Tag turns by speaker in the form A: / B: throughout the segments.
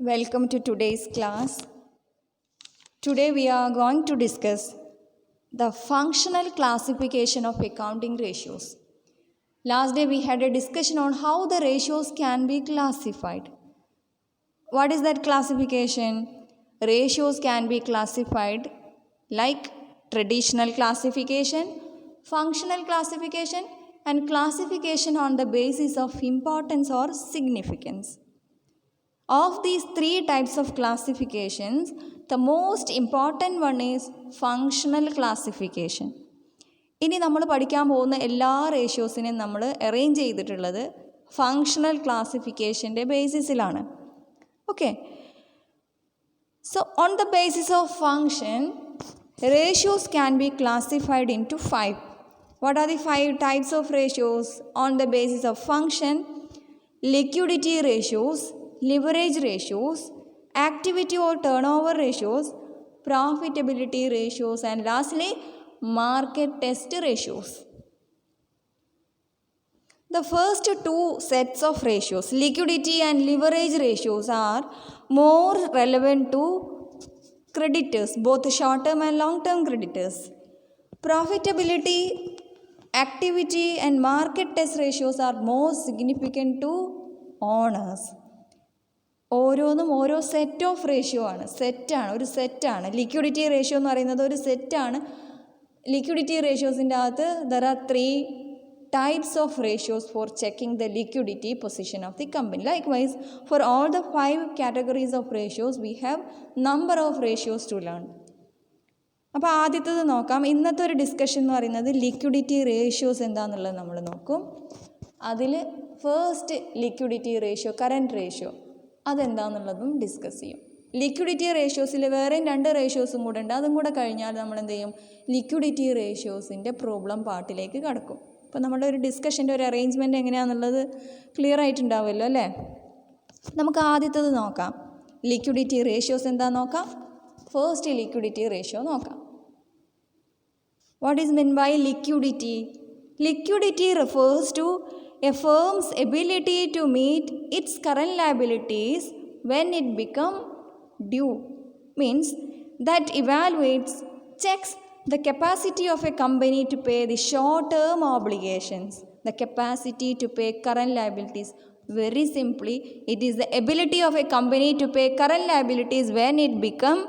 A: Welcome to today's class. Today we are going to discuss the functional classification of accounting ratios. Last day we had a discussion on how the ratios can be classified. What is that classification? Ratios can be classified like traditional classification, functional classification, and classification on the basis of importance or significance. Of these three types of classifications, the most important one is functional classification. ഇനി നമ്മൾ പഠിക്കാൻ പോകുന്ന എല്ലാ റേഷ്യോസിനെയും നമ്മൾ arrange ചെയ്തിട്ടുള്ളത് functional ക്ലാസിഫിക്കേഷൻ്റെ ബേസിസിലാണ്. Okay, so on the basis of function, ratios can be classified into 5. What are the 5 types of ratios on the basis of function? Liquidity ratios, leverage ratios, activity or turnover ratios, profitability ratios, and lastly market test ratios. The first two sets of ratios, liquidity and leverage ratios, are more relevant to creditors, both short-term and long-term creditors. Profitability, activity, and market test ratios are more significant to owners. ഓരോന്നും ഓരോ set of ratio ആണ്, ഒരു സെറ്റാണ്. Liquidity ratio എന്ന് പറയുന്നത് ഒരു സെറ്റാണ്. Liquidity റേഷ്യോസിൻ്റെ അകത്ത് there are 3 types of ratios for checking the liquidity position of the company. Likewise, for all the 5 categories of ratios, we have number of ratios to learn. അപ്പോൾ ആദ്യത്തേത് നോക്കാം. ഇന്നത്തെ ഒരു ഡിസ്കഷൻ എന്ന് പറയുന്നത് ലിക്വിഡിറ്റി റേഷ്യോസ് എന്താണെന്നുള്ളത് നമ്മൾ നോക്കും. അതിൽ first liquidity ratio, current ratio, അതെന്താണെന്നുള്ളതും ഡിസ്കസ് ചെയ്യും. ലിക്വിഡിറ്റി റേഷ്യോസിൽ വേറെ 2 റേഷ്യോസും കൂടെ ഉണ്ട്. അതും കൂടെ കഴിഞ്ഞാൽ നമ്മൾ എന്ത് ചെയ്യും, ലിക്വിഡിറ്റി റേഷ്യോസിൻ്റെ പ്രോബ്ലം പാർട്ടിലേക്ക് കടക്കും. അപ്പോൾ നമ്മുടെ ഒരു ഡിസ്കഷൻ്റെ ഒരു അറേഞ്ച്മെൻറ്റ് എങ്ങനെയാണെന്നുള്ളത് ക്ലിയർ ആയിട്ടുണ്ടാവുമല്ലോ അല്ലേ. നമുക്ക് ആദ്യത്തേത് നോക്കാം. ലിക്വിഡിറ്റി റേഷ്യോസ് എന്താണെന്ന് നോക്കാം. ഫസ്റ്റ് ലിക്വിഡിറ്റി റേഷ്യോ നോക്കാം. What is mean by liquidity? Liquidity refers to a firm's ability to meet its current liabilities when it become due. Means that evaluates, checks the capacity of a company to pay the short-term obligations, the capacity to pay current liabilities. Very simply, it is the ability of a company to pay current liabilities when it become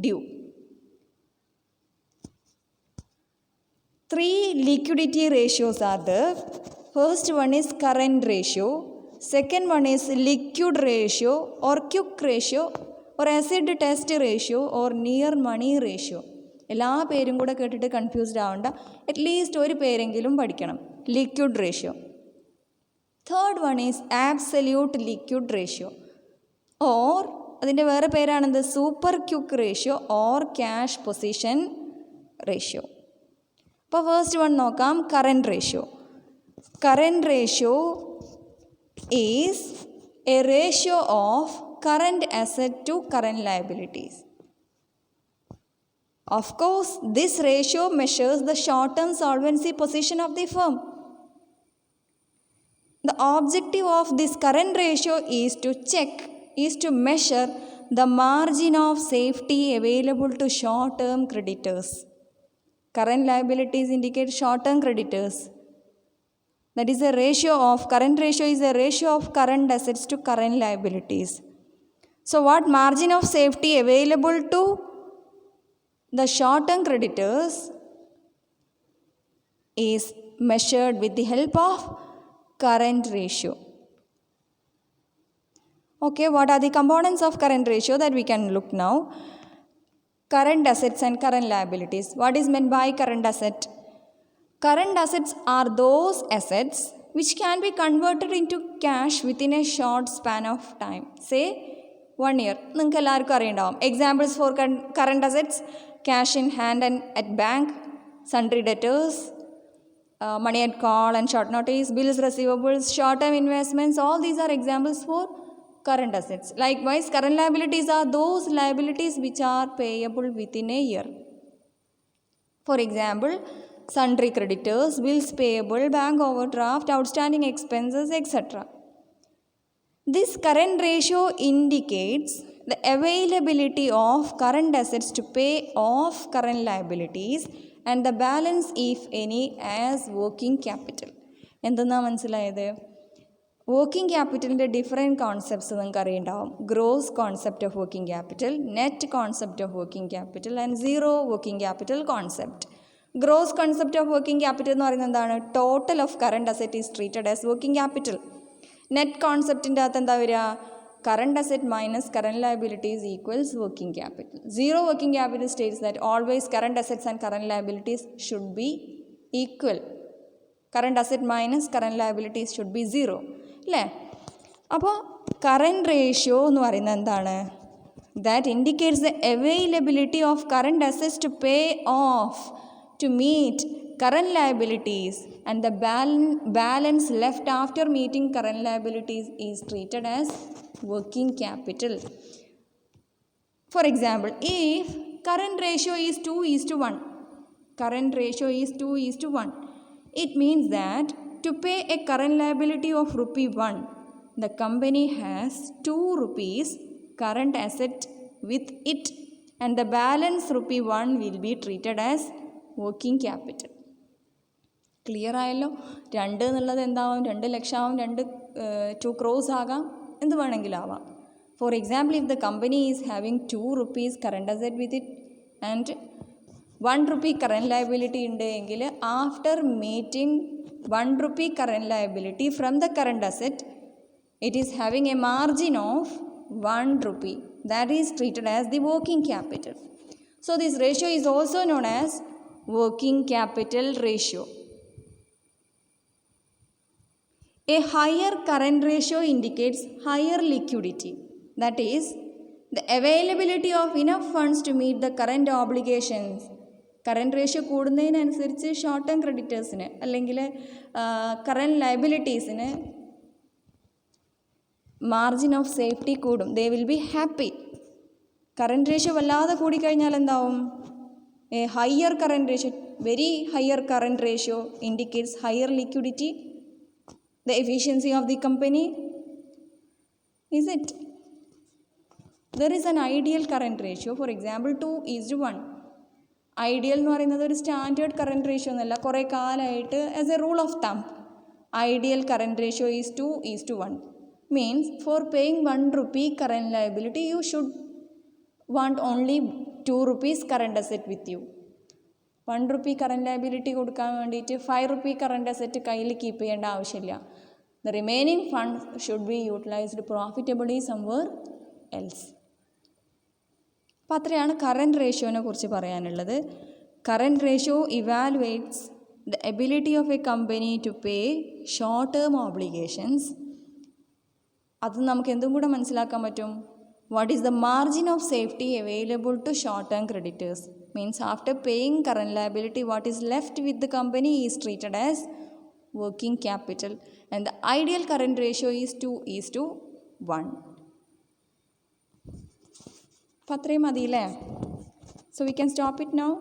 A: due. 3 liquidity ratios are there. First one is current ratio, second one is liquid ratio or quick ratio or acid test ratio or near money ratio. എല്ലാ പേരും കൂടെ കേട്ടിട്ട് confused ആവണ്ട, at least ഒരു പേരെങ്കിലും പഠിക്കണം. Liquid ratio. Third one is absolute liquid ratio or അതിൻ്റെ വേറെ പേരാണെന്ത്, super quick ratio or cash position ratio. അപ്പോൾ ഫസ്റ്റ് വൺ നോക്കാം, current ratio. Current ratio is a ratio of current asset to current liabilities. Of course, this ratio measures the short-term solvency position of the firm. The objective of this current ratio is to measure the margin of safety available to short-term creditors. Current liabilities indicate short-term creditors. That is a ratio of, current ratio is a ratio of current assets to current liabilities. So what margin of safety available to the short-term creditors is measured with the help of current ratio. Okay, what are the components of current ratio that we can look now? Current assets and current liabilities. What is meant by current asset? Current assets are those assets which can be converted into cash within a short span of time. Say 1 year. നിങ്ങൾക്ക് എല്ലാവർക്കും അറിയണ്ടാവും. Examples for current assets: cash in hand and at bank, sundry debtors, money at call and short notice, bills receivables, short-term investments. All these are examples for current assets. Likewise, current liabilities are those liabilities which are payable within a year. For example, sundry creditors, bills payable, bank overdraft, outstanding expenses, etc. This current ratio indicates the availability of current assets to pay off current liabilities and the balance, if any, as working capital. എന്തെന്നാ മനസ്സിലായത്? Working ക്യാപിറ്റലിൻ്റെ different concepts നിങ്ങൾക്ക് അറിയുണ്ടാവും. Gross concept of working capital, net concept of working capital and zero working capital concept. Gross concept of working capital എന്ന് പറയുന്നത് എന്താണ്? Total of current asset is treated as working capital. Net കോൺസെപ്റ്റിൻ്റെ അകത്ത് എന്താ വരിക? Current asset minus current liabilities equals working capital. Zero working capital states that always current assets and current liabilities should be equal. Current asset minus current liabilities should B zero അല്ലേ? അപ്പോൾ current ratio എന്ന് പറയുന്നത് എന്താണ്? That indicates the availability of current assets to pay off to meet current liabilities, and the balance left after meeting current liabilities is treated as working capital. For example, if current ratio is 2:1, current ratio is 2:1, it means that to pay a current liability of ₹1, the company has 2 rupees current asset with it, and the balance ₹1 will be treated as working capital. Clear ആയല്ലോ? 2 എന്നുള്ളത് എന്താവും? 2 ലക്ഷമാവും, 2 crores ആകാം, എന്ത് വേണമെങ്കിലും ആവാം. For example, if the company is having 2 rupees current asset with it and 1 rupee current liability ഉണ്ട് എങ്കിൽ after meeting 1 rupee current liability from the current asset, it is having A margin of 1 rupee. That is treated as the working capital. So this ratio is also known as working capital ratio. A higher current ratio indicates higher liquidity. That is, the availability of enough funds to meet the current obligations. Current ratio കൂടുന്നതിനനുസരിച്ച് short term ക്രെഡിറ്റേഴ്സിന് അല്ലെങ്കിൽ current ലയബിലിറ്റീസിന് margin of safety കൂടും. They will be happy. Current ratio വല്ലാതെ കൂടിക്കഴിഞ്ഞാൽ എന്താവും? A higher current ratio, very higher current ratio indicates higher liquidity, the efficiency of the company. Is it? There is an ideal current ratio, for example 2:1. Ideal എന്ന് പറയുന്നത് ഒരു standard current ratio എന്നല്ല, കുറേ കാലമായിട്ട് as a rule of thumb ideal current ratio is 2:1. Means for paying 1 rupee current liability you should want only 2 rupees current asset with you. 1 rupee current liability കൊടുക്കാൻ വേണ്ടിയിട്ട് 5 rupee current asset കയ്യിൽ keep ചെയ്യേണ്ട ആവശ്യമില്ല. The remaining funds should be utilized profitably somewhere else. അപ്പോൾ അത്രയാണ് current റേഷ്യോനെ കുറിച്ച് പറയാനുള്ളത്. Current ratio evaluates the ability of a company to pay short term obligations. അത് നമുക്ക് എന്തും കൂടെ മനസ്സിലാക്കാൻ പറ്റും? What is the margin of safety available to short-term creditors? Means after paying current liability, what is left with the company is treated as working capital, and the ideal current ratio is 2:1. അപ്പോൾ അത്രയും മതിയല്ലേ? So we can stop it now.